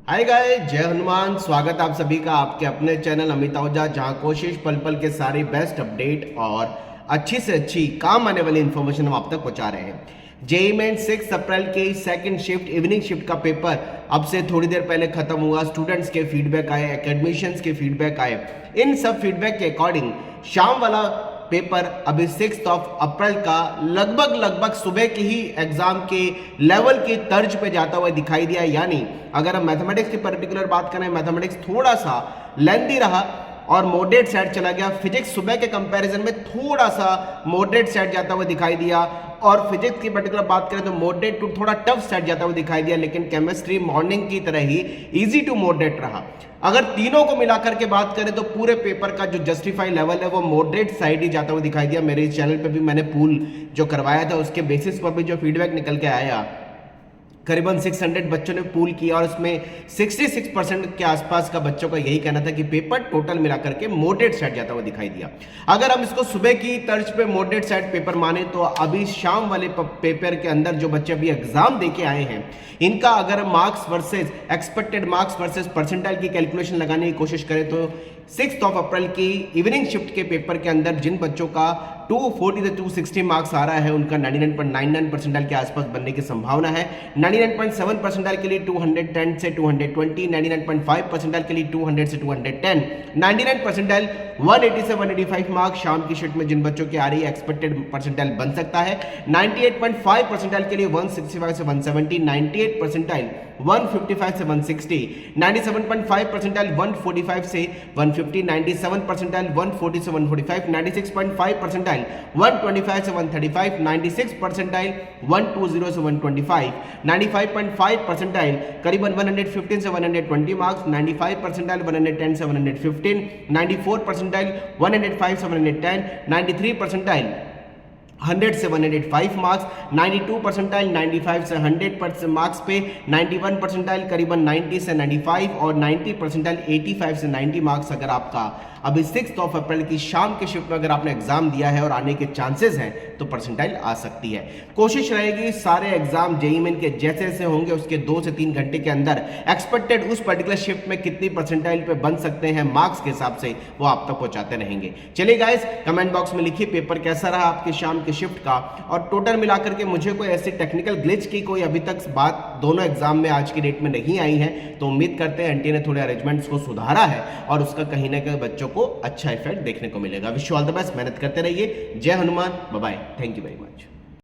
Hi guys, जय हनुमान। स्वागत आप सभी का आपके अपने चैनल अमित आहूजा, जहां कोशिश पल पल के सारे बेस्ट अपडेट और अच्छी से अच्छी काम आने वाली इन्फॉर्मेशन हम आप तक पहुंचा रहे हैं। जेईई मेन 6 अप्रैल के सेकंड शिफ्ट इवनिंग शिफ्ट का पेपर अब से थोड़ी देर पहले खत्म हुआ। स्टूडेंट्स के फीडबैक आए, एकेडमिशियंस के फीडबैक आए। इन सब फीडबैक के अकॉर्डिंग शाम वाला पेपर अभी 6 अप्रैल का लगभग सुबह की ही एग्जाम के लेवल की तर्ज पे जाता हुआ दिखाई दिया। यानी अगर हम मैथमेटिक्स की पर्टिकुलर बात करें, मैथमेटिक्स थोड़ा सा लेंथी रहा और मॉडरेट साइड चला गया। फिजिक्स सुबह के कंपैरिजन में थोड़ा सा मॉडरेट साइड जाता हुआ दिखाई दिया, और फिजिक्स की पर्टिकुलर बात करें तो मॉडरेट टू थोड़ा टफ साइड जाता हुआ दिखाई दिया। लेकिन केमिस्ट्री मॉर्निंग की तरह ही इजी टू मॉडरेट रहा। अगर तीनों को मिलाकर के बात करें तो पूरे पेपर का जो जस्टिफाई लेवल है वो मॉडरेट साइड ही जाता हुआ दिखाई दिया। मेरे इस चैनल पे भी मैंने पूल जो करवाया था उसके बेसिस पर भी जो फीडबैक निकल के आया, करीबन 600 बच्चों ने पूल किया और उसमें 66% के आसपास का बच्चों का यही कहना था कि पेपर टोटल मिलाकर के मॉडरेट साइड जाता हुआ दिखाई दिया। अगर हम इसको सुबह की तर्ज पे मॉडरेट साइड पेपर माने तो अभी शाम वाले पेपर के अंदर जो बच्चे अभी एग्जाम देके आए हैं, इनका अगर marks versus expected marks versus percentile की कैलकुलेशन लगाने की कोशिश करें तो 6 अप्रैल की इवनिंग शिफ्ट के पेपर के अंदर जिन बच्चों का 240 से 260 मार्क्स आ रहा है उनका 99.99 परसेंटाइल के आसपास बनने की संभावना है। 99.7 परसेंटाइल के लिए 210 से 220, 99.5 परसेंटाइल के लिए 200 से 210, 99 परसेंटाइल 180 से 185 मार्क्स शाम की शिफ्ट में जिन बच्चों की आ रही है एक्सपेक्टेड परसेंटाइल बन सकता है। 98.5 परसेंटाइल के लिए 165 से 170, 98 परसेंटाइल 155 से 160, 97.5 परसेंटाइल 145 से 150, 97 परसेंटाइल 140 से 145, 96.5 परसेंटाइल 125 से 135, 96 परसेंटाइल 120 से 125, 95.5 परसेंटाइल करीबन 115 से 120 मार्क्स, 95 परसेंटाइल 110 से 115, 94 परसेंटाइल 105 से 110, 93 परसेंटाइल 100 से 105 मार्क्स, 92 परसेंटाइल 95 से 100 मार्क्स पे, 91 परसेंटाइल करीबन 90 से 95 और 90 परसेंटाइल 85 से 90 मार्क्स अगर आपका अभी 6 अप्रैल की शाम के शिफ्ट में अगर आपने एग्जाम दिया है और आने के चांसेस हैं तो परसेंटाइल आ सकती है। कोशिश रहेगी सारे एग्जाम जेईई मेन के जैसे जैसे होंगे उसके 2 से 3 घंटे के अंदर एक्सपेक्टेड उस पर्टिकुलर शिफ्ट में कितनी परसेंटाइल पे बन सकते हैं मार्क्स के हिसाब से वो आप तक पहुंचाते रहेंगे। चलिए गाइस, कमेंट बॉक्स में लिखिए पेपर कैसा रहा आपके शाम के शिफ्ट का, और टोटल मिलाकर के मुझे कोई ऐसी टेक्निकल ग्लिच की कोई अभी तक बात दोनों एग्जाम में आज की डेट में नहीं आई है। तो उम्मीद करते हैं एनटीए ने थोड़े अरेंजमेंट्स को सुधारा है और उसका कहीं ना कहीं बच्चों को अच्छा इफेक्ट देखने को मिलेगा। Wish you all the best, मेहनत करते रहिए। जय Hanuman, bye bye, thank you very much.